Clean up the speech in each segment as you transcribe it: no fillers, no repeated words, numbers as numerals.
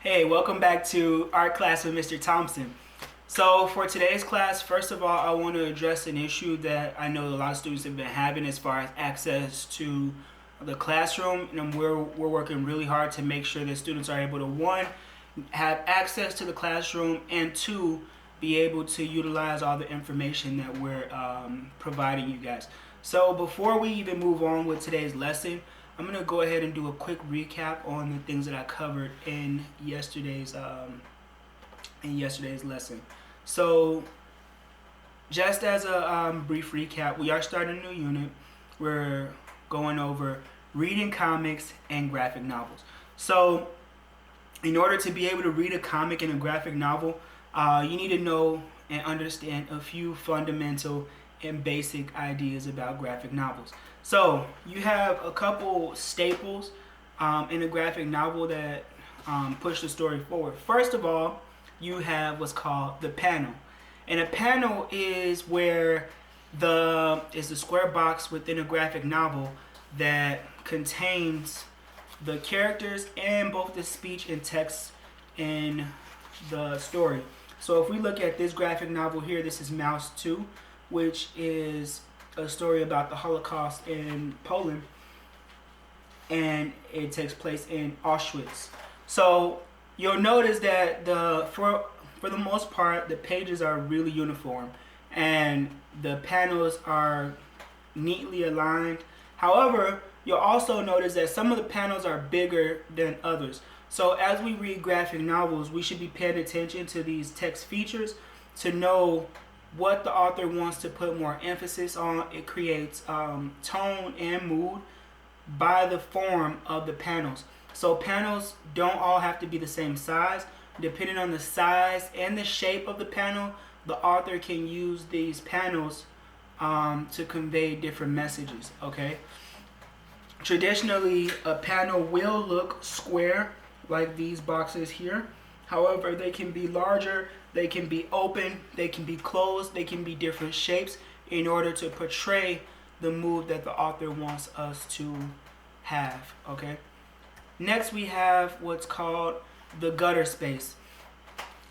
Hey, welcome back to art class with Mr. Thompson. So for today's class, first of all, I want to address an issue that I know a lot of students have been having as far as access to the classroom, and we're working really hard to make sure that students are able to, one, have access to the classroom, and two, be able to utilize all the information that we're providing you guys. So before we even move on with today's lesson, I'm gonna go ahead and do a quick recap on the things that I covered in yesterday's lesson. So, just as a brief recap, we are starting a new unit. We're going over reading comics and graphic novels. So, in order to be able to read a comic and a graphic novel, you need to know and understand a few fundamental and basic ideas about graphic novels. So you have a couple staples in a graphic novel that push the story forward. First of all, you have what's called the panel, and a panel is where is a square box within a graphic novel that contains the characters and both the speech and text in the story. So if we look at this graphic novel here, this is Mouse 2, which is a story about the Holocaust in Poland, and it takes place in Auschwitz. So you'll notice that for the most part, the pages are really uniform, and the panels are neatly aligned. However, you'll also notice that some of the panels are bigger than others. So as we read graphic novels, we should be paying attention to these text features to know what the author wants to put more emphasis on. It creates tone and mood by the form of the panels. So panels don't all have to be the same size. Depending on the size and the shape of the panel, the author can use these panels to convey different messages. Okay. Traditionally, a panel will look square like these boxes here. However, they can be larger, they can be open, they can be closed, they can be different shapes in order to portray the mood that the author wants us to have. Okay. Next, we have what's called the gutter space.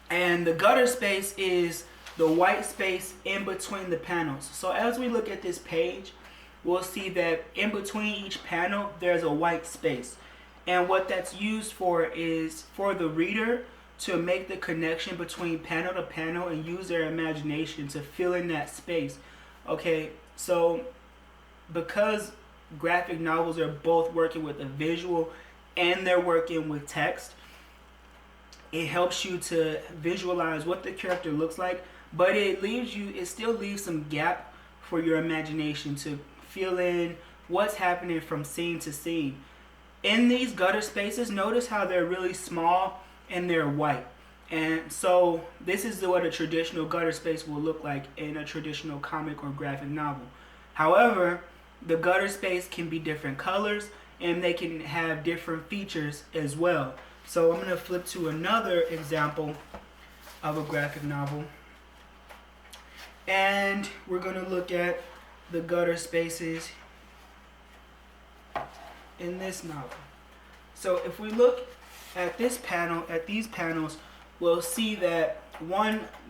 And the gutter space is the white space in between the panels. So as we look at this page, we'll see that in between each panel, there's a white space. And what that's used for is for the reader to make the connection between panel to panel and use their imagination to fill in that space. Okay, so because graphic novels are both working with a visual and they're working with text, it helps you to visualize what the character looks like, but it still leaves some gap for your imagination to fill in what's happening from scene to scene. In these gutter spaces, notice how they're really small and they're white. And so this is what a traditional gutter space will look like in a traditional comic or graphic novel. However, the gutter space can be different colors and they can have different features as well. So I'm going to flip to another example of a graphic novel. And we're going to look at the gutter spaces in this novel. So if we look at this panel, at these panels, we'll see that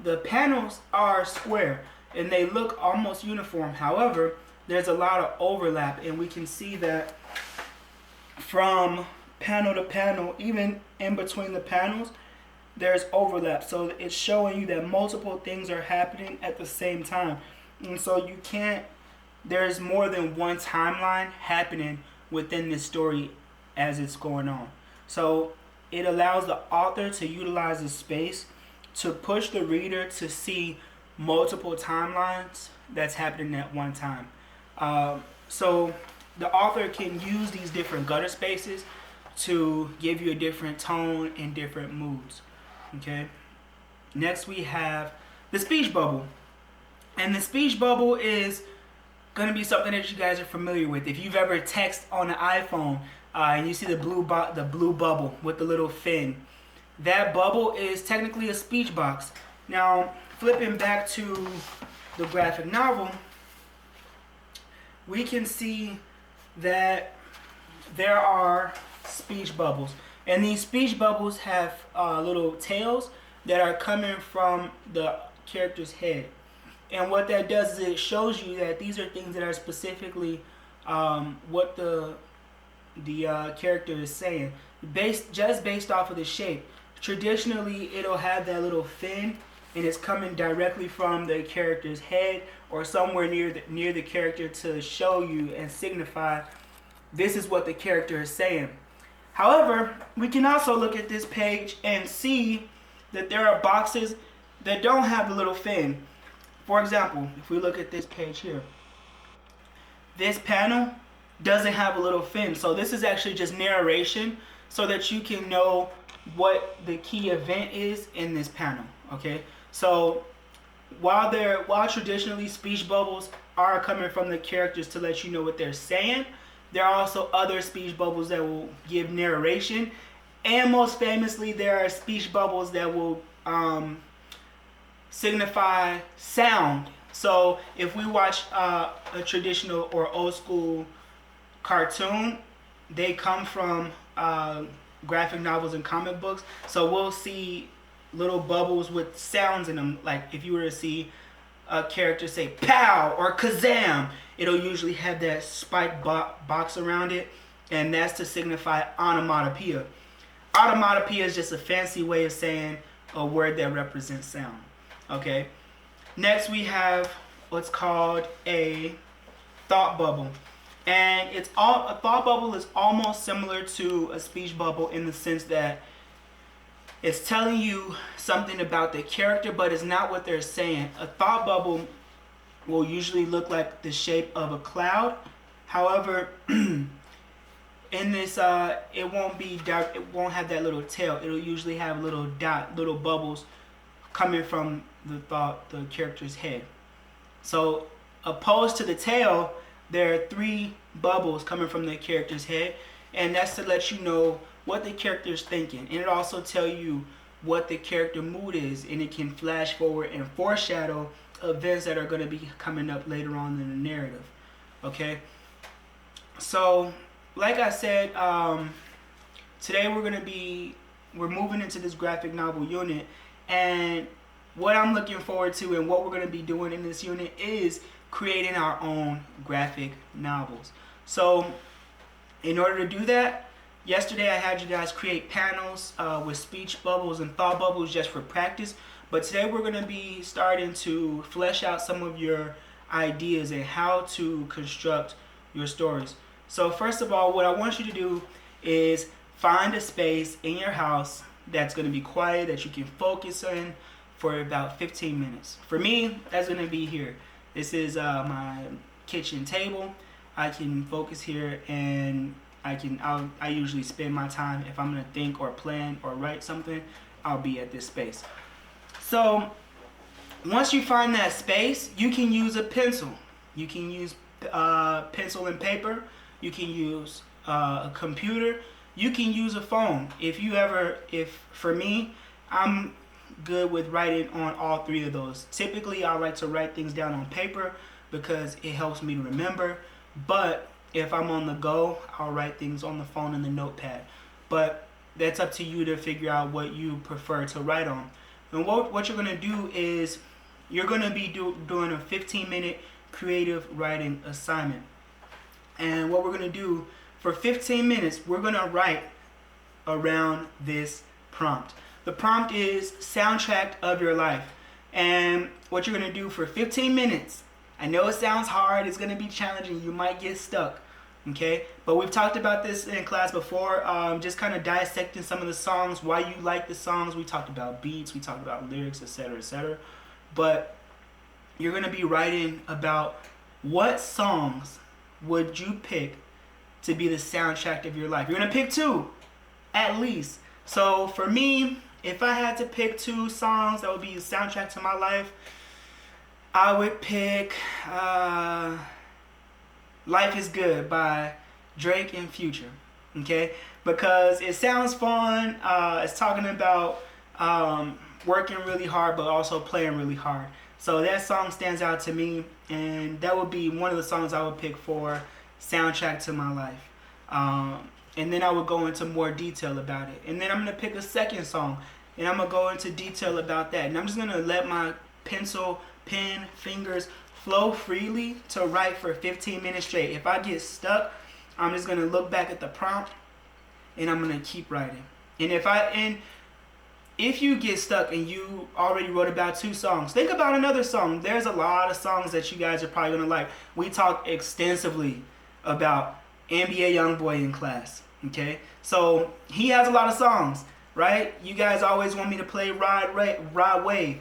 the panels are square and they look almost uniform. However, there's a lot of overlap, and we can see that from panel to panel, even in between the panels, there's overlap. So it's showing you that multiple things are happening at the same time. And so there's more than one timeline happening within this story as it's going on. So it allows the author to utilize the space to push the reader to see multiple timelines that's happening at one time. So the author can use these different gutter spaces to give you a different tone and different moods. Okay. Next, we have the speech bubble. And the speech bubble is going to be something that you guys are familiar with. If you've ever texted on an iPhone and you see the blue bubble with the little fin, that bubble is technically a speech box. Now, flipping back to the graphic novel, we can see that there are speech bubbles. And these speech bubbles have little tails that are coming from the character's head. And what that does is it shows you that these are things that are specifically what the character is saying, based off of the shape. Traditionally, it'll have that little fin, and it's coming directly from the character's head or somewhere near the character to show you and signify this is what the character is saying. However, we can also look at this page and see that there are boxes that don't have the little fin. For example, if we look at this page here, this panel doesn't have a little fin. So this is actually just narration so that you can know what the key event is in this panel. Okay, so while traditionally speech bubbles are coming from the characters to let you know what they're saying, there are also other speech bubbles that will give narration, and most famously, there are speech bubbles that will signify sound. So if we watch a traditional or old school cartoon, they come from graphic novels and comic books. So we'll see little bubbles with sounds in them. Like if you were to see a character say "pow" or "kazam," it'll usually have that spike box around it, and that's to signify onomatopoeia. Onomatopoeia is just a fancy way of saying a word that represents sound. Okay. Next we have what's called a thought bubble. And a thought bubble is almost similar to a speech bubble in the sense that it's telling you something about the character, but it's not what they're saying. A thought bubble will usually look like the shape of a cloud. However, in this, it won't have that little tail. It'll usually have little bubbles coming from the character's head. So, opposed to the tail, there are 3 bubbles coming from the character's head, and that's to let you know what the character is thinking. And it also tell you what the character mood is, and it can flash forward and foreshadow events that are going to be coming up later on in the narrative. Okay? So, like I said, today we're moving into this graphic novel unit, and what I'm looking forward to and what we're going to be doing in this unit is creating our own graphic novels. So in order to do that, yesterday I had you guys create panels with speech bubbles and thought bubbles just for practice, but today we're going to be starting to flesh out some of your ideas and how to construct your stories. So first of all, what I want you to do is find a space in your house that's going to be quiet, that you can focus in for about 15 minutes. For me, that's going to be here. This is my kitchen table. I can focus here, and I usually spend my time, if I'm going to think or plan or write something, I'll be at this space. So once you find that space, you can use a pencil. You can use pencil and paper. You can use a computer. You can use a phone. For me, I'm good with writing on all 3 of those. Typically, I like to write things down on paper because it helps me to remember. But if I'm on the go, I'll write things on the phone and the notepad. But that's up to you to figure out what you prefer to write on. And what you're going to do is you're going to be doing a 15-minute creative writing assignment. And what we're going to do for 15 minutes, we're going to write around this prompt. The prompt is soundtrack of your life. And what you're going to do for 15 minutes, I know it sounds hard, it's going to be challenging, you might get stuck, okay? But we've talked about this in class before, just kind of dissecting some of the songs, why you like the songs. We talked about beats, we talked about lyrics, etc., etc. But you're going to be writing about what songs would you pick to be the soundtrack of your life. You're going to pick 2, at least. So for me, if I had to pick 2 songs that would be the soundtrack to my life, I would pick Life is Good by Drake and Future. Okay? Because it sounds fun. It's talking about working really hard but also playing really hard. So that song stands out to me, and that would be one of the songs I would pick for soundtrack to my life. and then I would go into more detail about it. And then I'm gonna pick a second song, and I'm gonna go into detail about that. And I'm just gonna let my pencil, pen, fingers flow freely to write for 15 minutes straight. If I get stuck, I'm just gonna look back at the prompt, and I'm gonna keep writing. And if you get stuck and you already wrote about 2 songs, think about another song. There's a lot of songs that you guys are probably gonna like. We talked extensively about NBA YoungBoy in class. Okay, so he has a lot of songs, right? You guys always want me to play Rod Wave.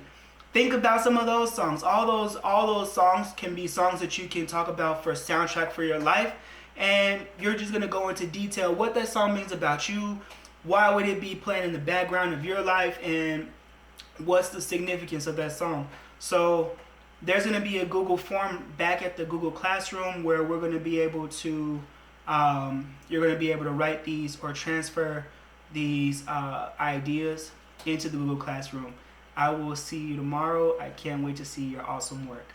Think about some of those songs. All those songs can be songs that you can talk about for a soundtrack for your life, and you're just gonna go into detail what that song means about you. Why would it be playing in the background of your life, and what's the significance of that song? So there's going to be a Google form back at the Google Classroom where we're going to be able to, you're going to be able to write these or transfer these ideas into the Google Classroom. I will see you tomorrow. I can't wait to see your awesome work.